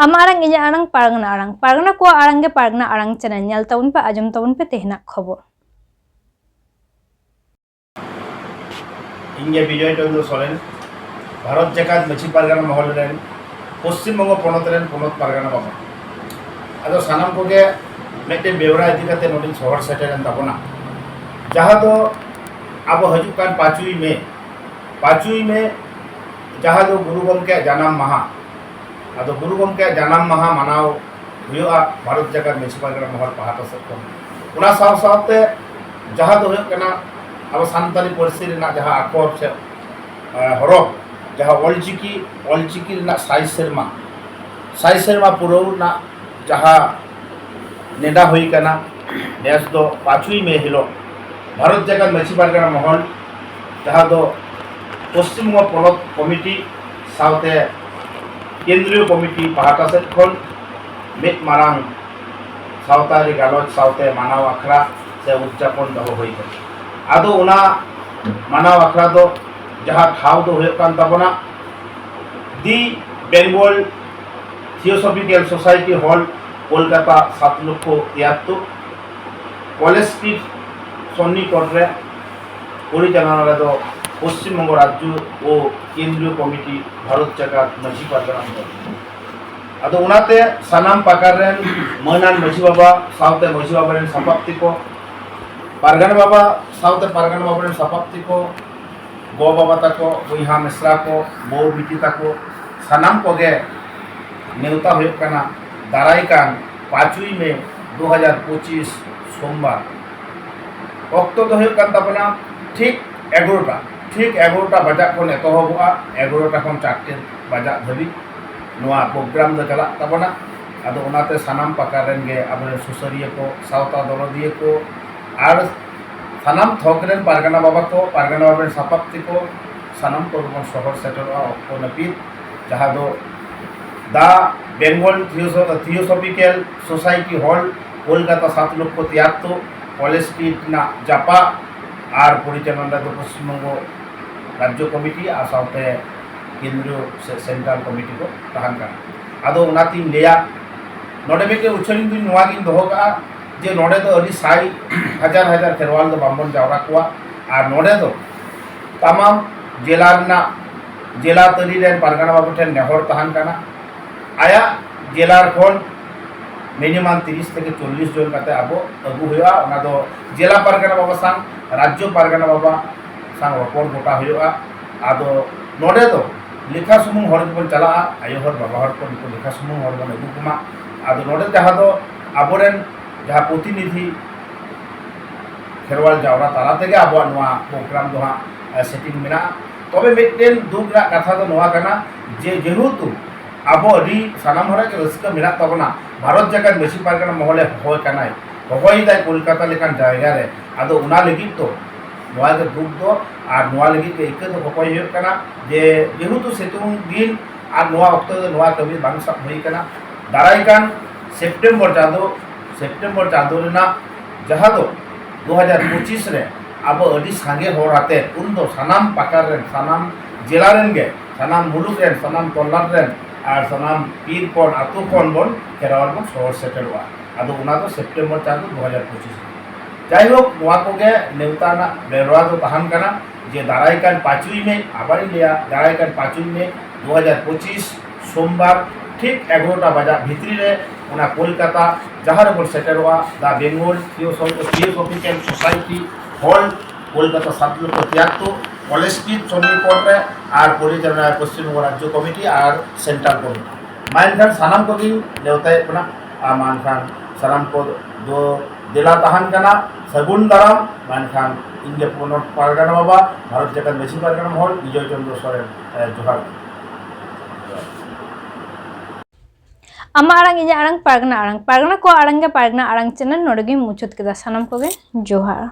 आमारंग इजा आरंग पारगना को आरंगे पारगना Arang channel nail ताउन पे आजम ताउन पे तेहना खबर इंगे विजय चंद्र सोरेन भारत जाकात मछी पारगना महल रेन पश्चिम बंग पनत रेन पनत पारगना बाबा आदो सानाम कोगे मेटे बेवरा इदी काते नोडिन शहर सेटेरन ताबोना जहां दो अब हजू कान 5 में जहां दो गुरु गमके जानाम माहा आदो गुरु गमके जानाम माहा मानाव हुआ भारत जाकात मछी पारगना महल पहाटा सेट उना साव सावते जहां दो हुआ कना अब सानताली पार्सी रेना जहां आकोर से हरफ जहां ऑलचिकी रेना साई सेरमा पुरौ ना जहां नेडा हुई कना नेस दो 5 में हिलो भारत जाकात मछी पारगना महल जहां दो पश्चिम बंग पनत कमिटी सावते केंद्रीय कमिटी पहाटा सेट खन मिट मारांग सावतारी गालज सावते मानव आखड़ा से उद्यापन दो हुई आदो उना मानव आखड़ा दो जहां ठाव दो हुए कान ताबोना the Bengal theosophical society hall Kolkata 773 college street सन्निकट रे परिचालना रे दो पश्चिम बंग राज्य और केंद्रीय कमिटी भारत जाकात मछी पारगना आदो उनाते सानाम पाकार रेन मनान मछी बाबा सावते मछी बाबा रेन सपाप्ति को पारगना बाबा सावते पारगना बाबा रेन सपाप्ति को गो बाबा तको बुहा मिश्रा को बो बिटी तको सानाम कोगे नेवता हुए कना दाराई कान 5 में 2025 सोमवार अक्तो दो हुए कान ताबना ठीक 11टा बजा खन एतहबा 11टा खन 4 बजा धाबी नोआ प्रोग्राम दो चला ताबना आदो उनाते सानाम पाकार रेन गे आबरे सुसरिया को सावता दलदिया को आर सानाम थकरेन पारगना बाबा सपाप्ति को सानाम को शहर सेटर अक्तो नपीत जहां दो दा Bengal theosophical society hall Kolkata 773 college street ना जापा और परिचालना दो पश्चिम बंग राज्य कमिटी और साथे केंद्रीय सेंट्रल कमिटी को तहन का आदो उनाती लेया नोडे में के उछलिन दिन नोवागिन दोहोगा जे नोडे तो अभी साई हजार खेरवाल दो बामबन जावरा कोआ और नोडे तो तमाम जिला तरी रेन पारगना बाबू ठेन नेहर तहन काना आया जिलार खन मिनिमाम 30 থেকে 40 जन काते आबो अगु हुआ ओना दो जिला पारगना बाबा सांग राज्य पारगना बाबा सांग रपड़ गोटा हुआ आदो नोडे तो लेखा सुमुंग हर को चला आयो हर बाबा हर को लेखा सुमुंग हर बन अगु कुमा आदो नोडे जहां दो आबोरेन जहां प्रतिनिधि खेरवाल जावरा ताला तेगे आबो नोआ प्रोग्राम दो हा सेटिंग मेना तबे मिटेन दुख रा कथा दो नोआ कना जे जेहुतु अब अभी सानाम हरा के रस्का मेना तबना भारत जाकात मछी पारगना महले होय कनाय होय दाय कोलकाता लेकान जायगा रे आदो उना लगी तो नोआ के दुख दो और नोआ लगी के इके तो होय होय कना जे जेहुतु सेतुंग दिन और नोआ वक्त नोआ कभी बांग सब होई कना दाराई कान सेप्टेम्बर चांदो रेना जहां दो 2025 रे अब अडी सांगे होराते उन दो सानाम पाकार रेन सानाम जिला रेन गे सानाम मुलुक रेन सानाम टोलार रेन और सानाम पीर कोन आतु कोन बन केरावल बन शहर सेटलवा आदो उना दो सेप्टेम्बर चांदो 2025 जायहोक नोआ कोगे नेवता ना बेरवा दो तहन कना जे दाराई कान 5 में आबारी लिया दाराई कान 5 में 2025 सोमवार ठीक 11टा बजा भितरी रे उना कोलकाता जहां रे बन सेटलवा दा Bengal theosophical society hall Kolkata 773 college street सन्निकट रे और परिचालना पश्चिम बंग राज्य कमिटी और सेंट्रल कमिटी मानखान सानाम को नेवता कना आ मानखान सानाम को दो दिला तहन कना सगुन दाराम मानखान इंगे पनत पारगना बाबा भारत जाकात मछी पारगना महल विजय चंद्र सोरेन जोहार आमारंग इजा आरंग पारगना को आरंगे पारगना आरंग चैनल नोडगे मुचुत केदा सानाम कोगे जोहार।